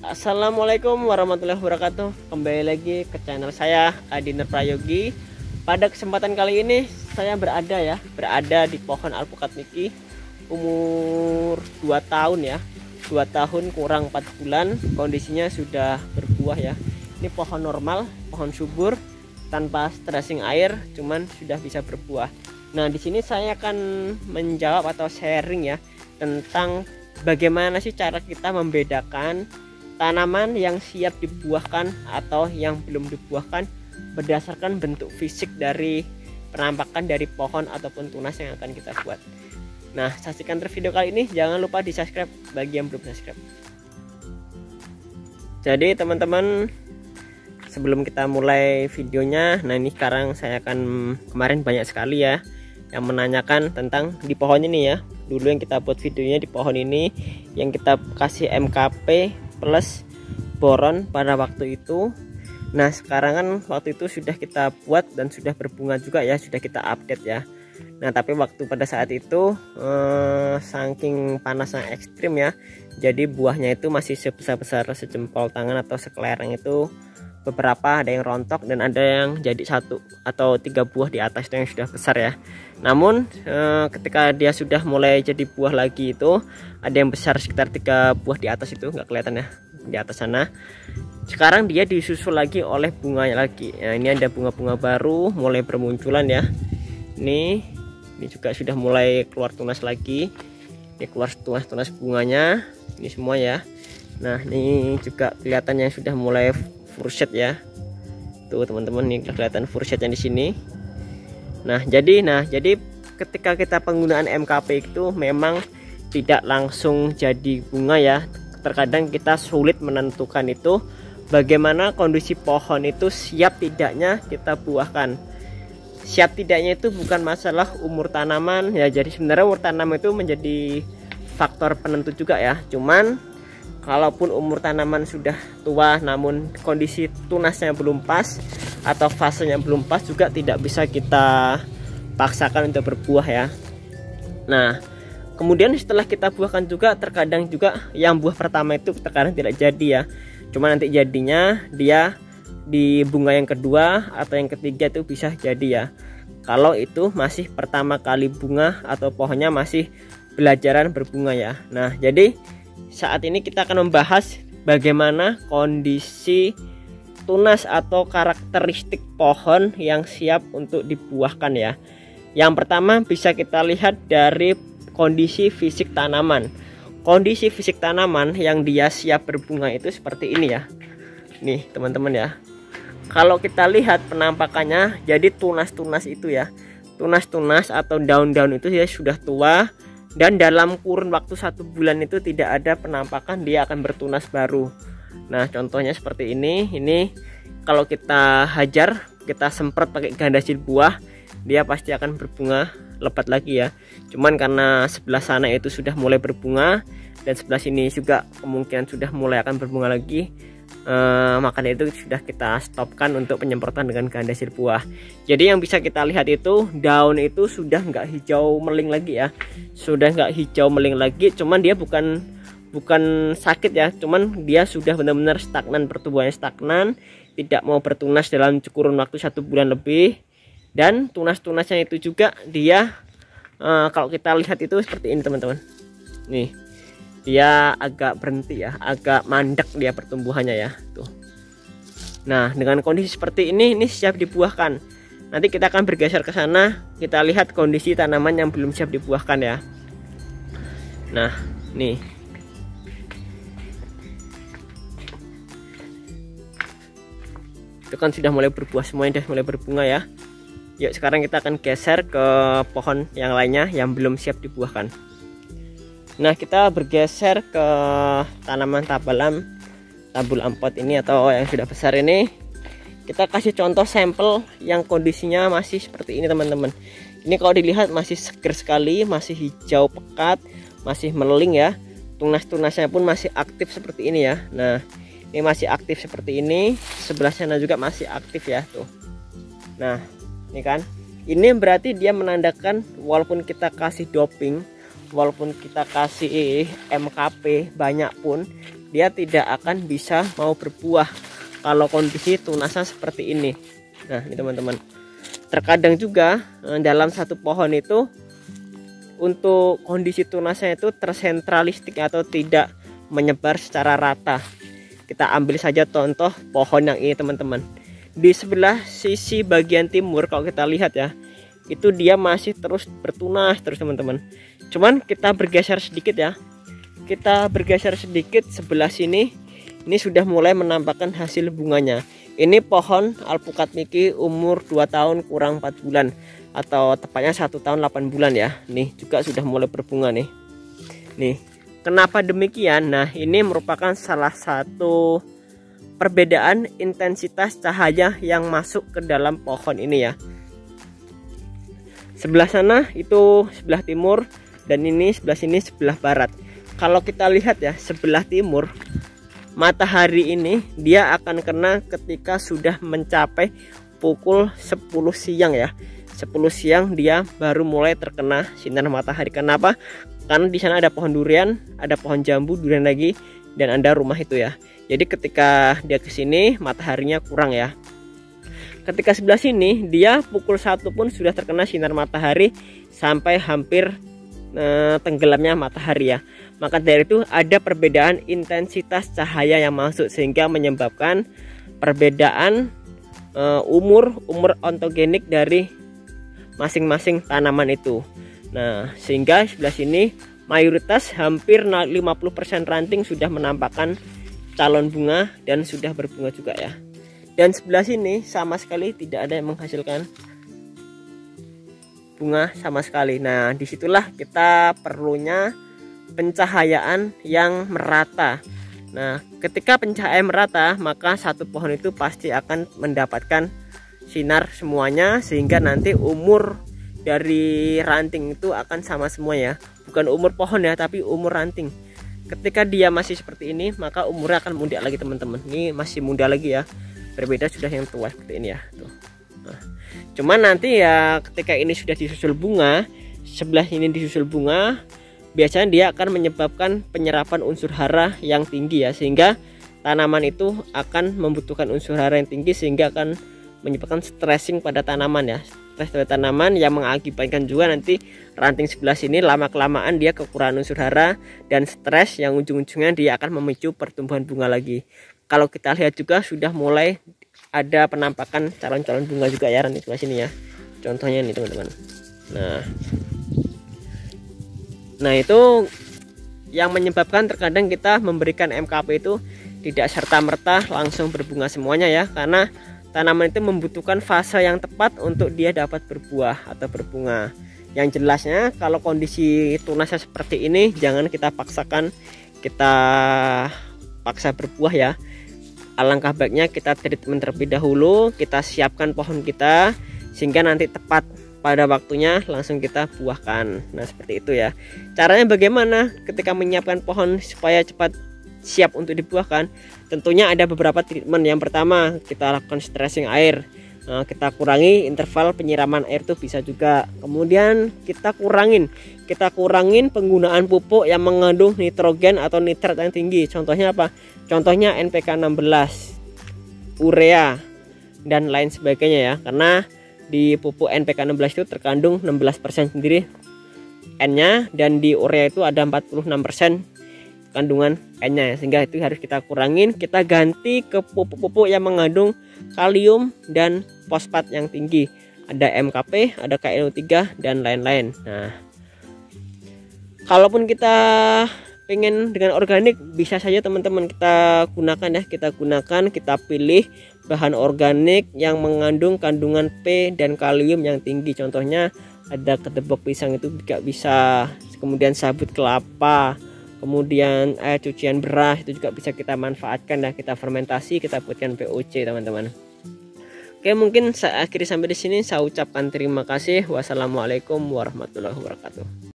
Assalamualaikum warahmatullahi wabarakatuh. Kembali lagi ke channel saya Adiner Prayogi. Pada kesempatan kali ini saya berada di pohon alpukat niki. Umur 2 tahun ya. 2 tahun kurang 4 bulan. Kondisinya sudah berbuah ya. Ini pohon normal, pohon subur tanpa stressing air, cuman sudah bisa berbuah. Nah, di sini saya akan menjawab atau sharing ya tentang bagaimana sih cara kita membedakan tanaman yang siap dibuahkan atau yang belum dibuahkan berdasarkan bentuk fisik dari penampakan dari pohon ataupun tunas yang akan kita buat. Nah, saksikan terus video kali ini, jangan lupa di subscribe bagi yang belum subscribe. Jadi teman-teman, sebelum kita mulai videonya, nah ini sekarang saya akan, kemarin banyak sekali ya yang menanyakan tentang di pohon ini ya. Dulu yang kita buat videonya di pohon ini yang kita kasih MKP plus boron pada waktu itu. Nah, sekarang kan waktu itu sudah kita buat dan sudah berbunga juga ya, sudah kita update ya. Nah, tapi waktu pada saat itu saking panasnya ekstrim ya, jadi buahnya itu masih sebesar sejempol tangan atau sekelereng itu. Beberapa ada yang rontok dan ada yang jadi 1 atau 3 buah di atas itu yang sudah besar ya. Namun ketika dia sudah mulai jadi buah lagi itu ada yang besar sekitar 3 buah di atas, itu nggak kelihatan ya di atas sana. Sekarang dia disusul lagi oleh bunganya lagi. Nah, ini ada bunga-bunga baru mulai bermunculan ya. Ini juga sudah mulai keluar tunas lagi. Ini keluar tunas-tunas bunganya ini semua ya. Nah, ini juga kelihatannya sudah mulai furset ya. Tuh teman-teman, nih kelihatan fursetnya di sini. Nah, jadi ketika kita penggunaan MKP itu memang tidak langsung jadi bunga ya. Terkadang kita sulit menentukan itu bagaimana kondisi pohon itu siap tidaknya kita buahkan. Siap tidaknya itu bukan masalah umur tanaman ya. Jadi sebenarnya umur tanaman itu menjadi faktor penentu juga ya. Cuman kalaupun umur tanaman sudah tua namun kondisi tunasnya belum pas atau fasenya belum pas, juga tidak bisa kita paksakan untuk berbuah ya. Nah, kemudian setelah kita buahkan juga terkadang juga yang buah pertama itu terkadang tidak jadi ya. Cuma nanti jadinya dia di bunga yang kedua atau yang ketiga itu bisa jadi ya. Kalau itu masih pertama kali bunga atau pohonnya masih belajaran berbunga ya. Nah, jadi saat ini kita akan membahas bagaimana kondisi tunas atau karakteristik pohon yang siap untuk dibuahkan ya. Yang pertama bisa kita lihat dari kondisi fisik tanaman. Kondisi fisik tanaman yang dia siap berbunga itu seperti ini ya. Nih teman-teman ya. Kalau kita lihat penampakannya, jadi tunas-tunas itu ya. Tunas-tunas atau daun-daun itu ya sudah tua. Dan dalam kurun waktu 1 bulan itu tidak ada penampakan dia akan bertunas baru. Nah, contohnya seperti ini. Ini kalau kita hajar, kita semprot pakai ganda sil buah, dia pasti akan berbunga lebat lagi ya. Cuman karena sebelah sana itu sudah mulai berbunga dan sebelah sini juga kemungkinan sudah mulai akan berbunga lagi, makanya itu sudah kita stopkan untuk penyemprotan dengan ganda sil buah. Jadi yang bisa kita lihat itu daun itu sudah nggak hijau meling lagi ya, sudah nggak hijau meling lagi. Cuman dia bukan sakit ya, cuman dia sudah benar-benar stagnan, pertumbuhannya stagnan, tidak mau bertunas dalam kurun waktu 1 bulan lebih. Dan tunas-tunasnya itu juga dia kalau kita lihat itu seperti ini teman-teman. Nih, dia agak berhenti ya, agak mandek dia pertumbuhannya ya tuh. Nah, dengan kondisi seperti ini siap dibuahkan. Nanti kita akan bergeser ke sana, kita lihat kondisi tanaman yang belum siap dibuahkan ya. Nah, nih itu kan sudah mulai berbuah semuanya, sudah mulai berbunga ya. Yuk sekarang kita akan geser ke pohon yang lainnya yang belum siap dibuahkan. Nah, kita bergeser ke tanaman tabul ampot ini atau yang sudah besar ini. Kita kasih contoh sampel yang kondisinya masih seperti ini teman-teman. Ini kalau dilihat masih seger sekali, masih hijau pekat, masih meling ya. Tunas-tunasnya pun masih aktif seperti ini ya. Nah, ini masih aktif seperti ini. Sebelah sana juga masih aktif ya tuh. Nah, ini kan. Ini berarti dia menandakan walaupun kita kasih doping, walaupun kita kasih MKP banyak pun, dia tidak akan bisa mau berbuah kalau kondisi tunasnya seperti ini. Nah ini teman-teman, terkadang juga dalam satu pohon itu untuk kondisi tunasnya itu tersentralistik atau tidak menyebar secara rata. Kita ambil saja contoh pohon yang ini teman-teman. Di sebelah sisi bagian timur kalau kita lihat ya, itu dia masih terus bertunas terus teman-teman. Cuman kita bergeser sedikit ya. Kita bergeser sedikit sebelah sini. Ini sudah mulai menampakkan hasil bunganya. Ini pohon alpukat Miki umur 2 tahun kurang 4 bulan. Atau tepatnya 1 tahun 8 bulan ya. Nih juga sudah mulai berbunga nih. Nih, kenapa demikian? Nah ini merupakan salah satu perbedaan intensitas cahaya yang masuk ke dalam pohon ini ya. Sebelah sana itu sebelah timur, dan ini sebelah sini sebelah barat. Kalau kita lihat ya, sebelah timur matahari ini dia akan kena ketika sudah mencapai pukul 10 siang ya. 10 siang dia baru mulai terkena sinar matahari. Kenapa? Karena di sana ada pohon durian, ada pohon jambu, durian lagi, dan ada rumah itu ya. Jadi ketika dia ke sini mataharinya kurang ya. Ketika sebelah sini dia pukul 1 pun sudah terkena sinar matahari sampai hampir tenggelamnya matahari ya. Maka dari itu ada perbedaan intensitas cahaya yang masuk sehingga menyebabkan perbedaan umur ontogenik dari masing-masing tanaman itu. Nah, sehingga sebelah sini mayoritas hampir 50% ranting sudah menampakkan calon bunga dan sudah berbunga juga ya. Dan sebelah sini sama sekali tidak ada yang menghasilkan bunga sama sekali. Nah disitulah kita perlunya pencahayaan yang merata. Nah ketika pencahayaan merata, maka satu pohon itu pasti akan mendapatkan sinar semuanya, sehingga nanti umur dari ranting itu akan sama semua ya. Bukan umur pohon ya, tapi umur ranting. Ketika dia masih seperti ini, maka umurnya akan muda lagi teman-teman. Ini masih muda lagi ya, berbeda sudah yang tua seperti ini ya tuh. Nah, cuman nanti ya ketika ini sudah disusul bunga, sebelah ini disusul bunga, biasanya dia akan menyebabkan penyerapan unsur hara yang tinggi ya, sehingga tanaman itu akan membutuhkan unsur hara yang tinggi, sehingga akan menyebabkan stressing pada tanaman ya. Stres pada tanaman yang mengakibatkan juga nanti ranting sebelah sini lama kelamaan dia kekurangan unsur hara dan stres, yang ujung-ujungnya dia akan memicu pertumbuhan bunga lagi. Kalau kita lihat juga sudah mulai ada penampakan calon-calon bunga juga ya ranting sebelah sini ya. Contohnya nih teman-teman. Nah itu yang menyebabkan terkadang kita memberikan MKP itu tidak serta-merta langsung berbunga semuanya ya, karena tanaman itu membutuhkan fase yang tepat untuk dia dapat berbuah atau berbunga. Yang jelasnya kalau kondisi tunasnya seperti ini, jangan kita paksakan, kita paksa berbuah ya. Alangkah baiknya kita treatment terlebih dahulu, kita siapkan pohon kita sehingga nanti tepat pada waktunya langsung kita buahkan. Nah seperti itu ya. Caranya bagaimana ketika menyiapkan pohon supaya cepat siap untuk dibuahkan? Tentunya ada beberapa treatment. Yang pertama kita lakukan stressing air, kita kurangi interval penyiraman air tuh bisa juga. Kemudian kita kurangin penggunaan pupuk yang mengandung nitrogen atau nitrat yang tinggi. Contohnya apa? Contohnya NPK 16, urea dan lain sebagainya ya. Karena di pupuk NPK 16 itu terkandung 16% sendiri N-nya, dan di urea itu ada 46% kandungan N-nya, sehingga itu harus kita kurangin. Kita ganti ke pupuk-pupuk yang mengandung kalium dan fosfat yang tinggi. Ada MKP, ada KNO3 dan lain-lain. Nah, kalaupun kita pengen dengan organik, bisa saja teman-teman kita gunakan ya. Kita pilih bahan organik yang mengandung kandungan P dan kalium yang tinggi. Contohnya ada kedebok pisang itu juga bisa, kemudian sabut kelapa, kemudian air cucian beras itu juga bisa kita manfaatkan dan kita fermentasi, kita buatkan POC teman-teman. Oke, mungkin saya akhiri sampai di sini. Saya ucapkan terima kasih. Wassalamualaikum warahmatullahi wabarakatuh.